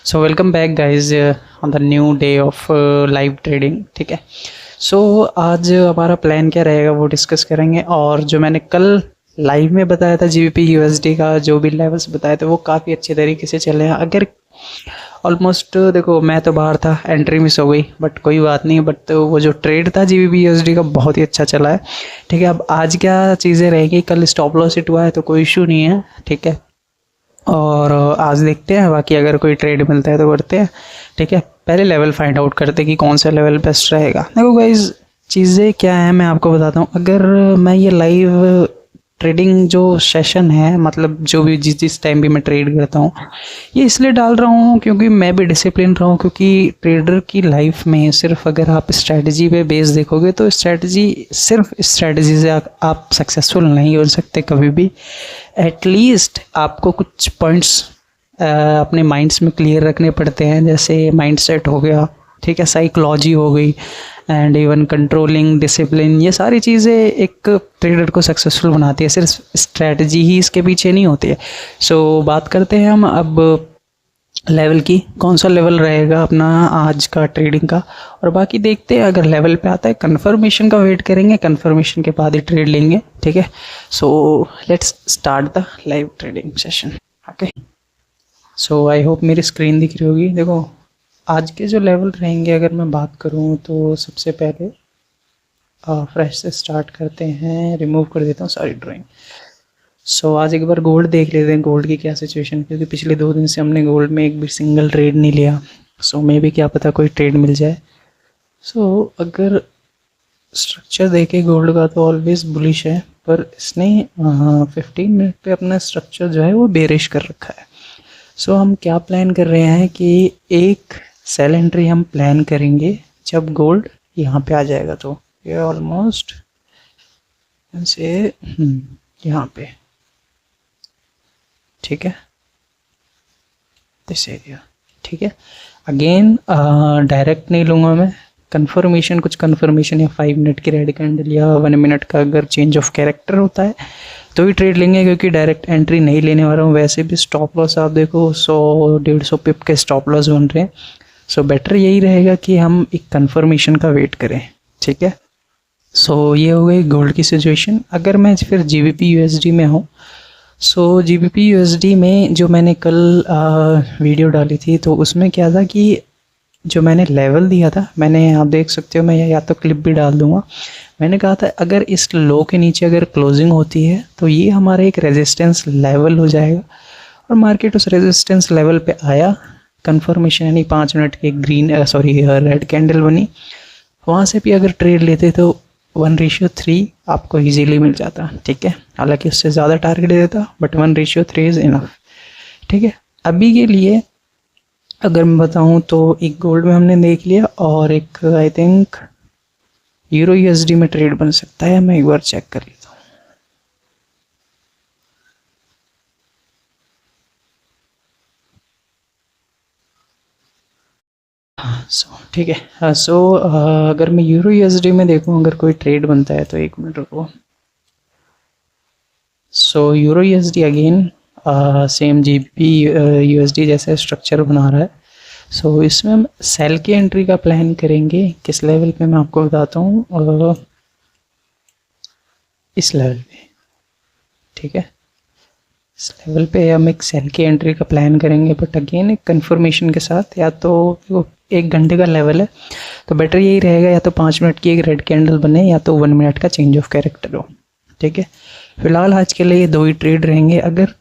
So welcome back guys on the new day of live trading. ठीक है। सो आज हमारा प्लान क्या रहेगा वो डिस्कस करेंगे। और जो मैंने कल लाइव में बताया था जीबीपी यूएसडी का जो भी लेवल्स बताए थे वो काफ़ी अच्छे तरीके से चले हैं। अगर ऑलमोस्ट देखो मैं तो बाहर था, एंट्री मिस हो गई, बट कोई बात नहीं। बट वो जो ट्रेड था जीबीपी यूएसडी का बहुत ही अच्छा चला है। ठीक है। अब आज क्या चीज़ें रहेंगी, कल स्टॉप लॉस हिट हुआ है तो कोई इशू नहीं है। ठीक है। और आज देखते हैं, बाकी अगर कोई ट्रेड मिलता है तो करते हैं। ठीक है। पहले लेवल फाइंड आउट करते हैं कि कौन सा लेवल बेस्ट रहेगा। देखो गाइज, चीज़ें क्या है मैं आपको बताता हूँ। अगर मैं ये लाइव ट्रेडिंग जो सेशन है, मतलब जो भी जिस जिस टाइम भी मैं ट्रेड करता हूँ, ये इसलिए डाल रहा हूँ क्योंकि मैं भी डिसिप्लिन रहा हूँ। क्योंकि ट्रेडर की लाइफ में सिर्फ अगर आप स्ट्रैटेजी पे बेस देखोगे तो स्ट्रैटेजी, सिर्फ स्ट्रैटेजी से आप सक्सेसफुल नहीं हो सकते कभी भी। एटलीस्ट आपको कुछ पॉइंट्स अपने माइंड्स में क्लियर रखने पड़ते हैं, जैसे माइंड सेट हो गया, ठीक है, साइकोलॉजी हो गई, एंड इवन कंट्रोलिंग, डिसिप्लिन। ये सारी चीज़ें एक ट्रेडर को सक्सेसफुल बनाती है, सिर्फ स्ट्रैटेजी ही इसके पीछे नहीं होती है। सो बात करते हैं हम अब लेवल की, कौन सा लेवल रहेगा अपना आज का ट्रेडिंग का। और बाकी देखते हैं, अगर लेवल पे आता है कंफर्मेशन का वेट करेंगे, कंफर्मेशन के बाद ही ट्रेड लेंगे। ठीक है। So let's start the live trading session. Okay. So I hope मेरी स्क्रीन दिख रही होगी। देखो आज के जो लेवल रहेंगे, अगर मैं बात करूँ तो सबसे पहले फ्रेश से स्टार्ट करते हैं। रिमूव कर देता हूँ सारी ड्राइंग। सो आज एक बार गोल्ड देख लेते हैं, गोल्ड की क्या सिचुएशन, क्योंकि पिछले 2 दिन से हमने गोल्ड में एक भी सिंगल ट्रेड नहीं लिया। सो मे भी क्या पता कोई ट्रेड मिल जाए। सो अगर स्ट्रक्चर देखे गोल्ड का तो ऑलवेज बुलिश है, पर इसने 15 मिनट पे अपना स्ट्रक्चर जो है वो बेरिश कर रखा है। सो हम क्या प्लान कर रहे हैं कि एक सेल एंट्री हम प्लान करेंगे जब गोल्ड यहाँ पे आ जाएगा। तो ये ऑलमोस्ट से यहाँ पे, ठीक है, दिस एरिया। ठीक है। अगेन डायरेक्ट नहीं लूँगा मैं, कंफर्मेशन, कुछ कंफर्मेशन या 5 मिनट की रेड कैंडल या 1 मिनट का अगर चेंज ऑफ कैरेक्टर होता है तो ही ट्रेड लेंगे, क्योंकि डायरेक्ट एंट्री नहीं लेने वाला हूँ। वैसे भी स्टॉप लॉस आप देखो 100-150 पिप के स्टॉप लॉस बन रहे हैं। सो बेटर यही रहेगा कि हम एक कंफर्मेशन का वेट करें। ठीक है। सो ये हो गई गोल्ड की सिचुएशन। अगर मैं फिर जीबीपी यूएसडी में हूँ, सो जीबीपी यूएसडी में जो मैंने कल वीडियो डाली थी तो उसमें क्या था कि जो मैंने लेवल दिया था, मैंने, आप देख सकते हो, मैं या तो क्लिप भी डाल दूंगा। मैंने कहा था अगर इस लो के नीचे अगर क्लोजिंग होती है तो ये हमारा एक रेजिस्टेंस लेवल हो जाएगा। और मार्केट उस रेजिस्टेंस लेवल पे आया, कंफर्मेशन यानी 5 मिनट की ग्रीन रेड कैंडल बनी। वहाँ से भी अगर ट्रेड लेते तो 1:3 आपको इजीली मिल जाता। ठीक है। हालांकि उससे ज़्यादा टारगेट देता, बट 1:3 इज़ इनफ। ठीक है। अभी के लिए अगर मैं बताऊं तो एक गोल्ड में हमने देख लिया, और एक आई थिंक यूरो यूएसडी में ट्रेड बन सकता है। मैं एक बार चेक कर लेता हूँ। सो ठीक है। सो अगर मैं यूरो यूएसडी में देखूं, अगर कोई ट्रेड बनता है तो 1 मिनट रुको। So euro USD again same GBP USD जैसा स्ट्रक्चर बना रहा है। सो इसमें हम सेल की एंट्री का प्लान करेंगे। किस लेवल पे मैं आपको बताता हूँ, इस लेवल पे। ठीक है। इस लेवल पे हम एक सेल की एंट्री का प्लान करेंगे, बट अगेन एक कंफर्मेशन के साथ। या तो वो 1 घंटे का लेवल है तो बेटर यही रहेगा, या तो 5 मिनट की एक रेड कैंडल बने, या तो 1 मिनट का चेंज ऑफ कैरेक्टर हो। ठीक है। फिलहाल आज के लिए ये 2 ही ट्रेड रहेंगे। अगर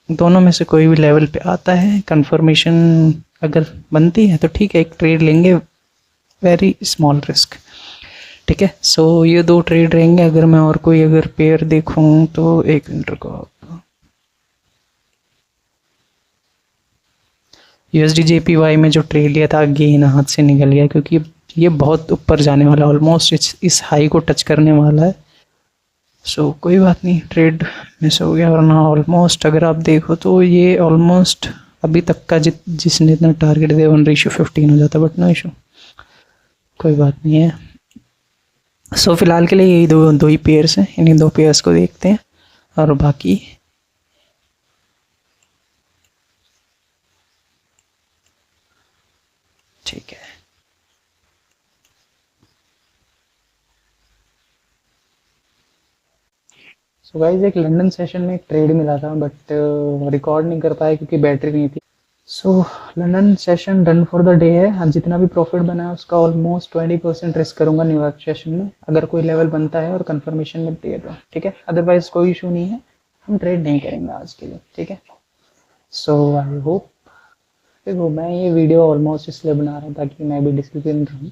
दोनों में से कोई भी लेवल पे आता है, कंफर्मेशन अगर बनती है तो ठीक है, एक ट्रेड लेंगे, वेरी स्मॉल रिस्क। ठीक है। सो ये 2 ट्रेड रहेंगे। अगर मैं और कोई अगर पेयर देखूं तो 1 मिनट को, यूएसडी जेपीवाई में जो ट्रेड लिया था अगेन हाथ से निकल गया, क्योंकि ये बहुत ऊपर जाने वाला, ऑलमोस्ट इस हाई को टच करने वाला है। सो कोई बात नहीं, ट्रेड मिस हो गया। वरना ऑलमोस्ट अगर आप देखो तो ये ऑलमोस्ट अभी तक का जिसने इतना टारगेट दिया 1:15 हो जाता, बट नो इशू, कोई बात नहीं है। सो फिलहाल के लिए यही दो ही पेयर्स हैं, इन्हीं 2 पेयर्स को देखते हैं। और बाकी ठीक है। सो गाइस एक लंदन सेशन में एक ट्रेड मिला था बट रिकॉर्ड नहीं कर पाया क्योंकि बैटरी नहीं थी। So London session done for the day है। आज जितना भी प्रॉफिट बना है उसका ऑलमोस्ट 20% रिस्क करूंगा न्यूयॉर्क सेशन में, अगर कोई लेवल बनता है और कंफर्मेशन मिलती है तो ठीक है, अदरवाइज कोई इशू नहीं है, हम ट्रेड नहीं करेंगे आज के लिए। ठीक है, सो आई होप, देखो मैं ये वीडियो ऑलमोस्ट इसलिए बना रहा हूँ ताकि मैं भी डिसिप्लिन रहूँ।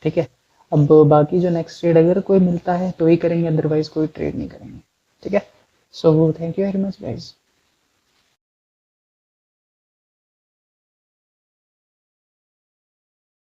ठीक है, अब बाकी जो नेक्स्ट ट्रेड अगर कोई मिलता है तो ही करेंगे, अदरवाइज कोई ट्रेड नहीं करेंगे। ठीक है, so thank you very much guys.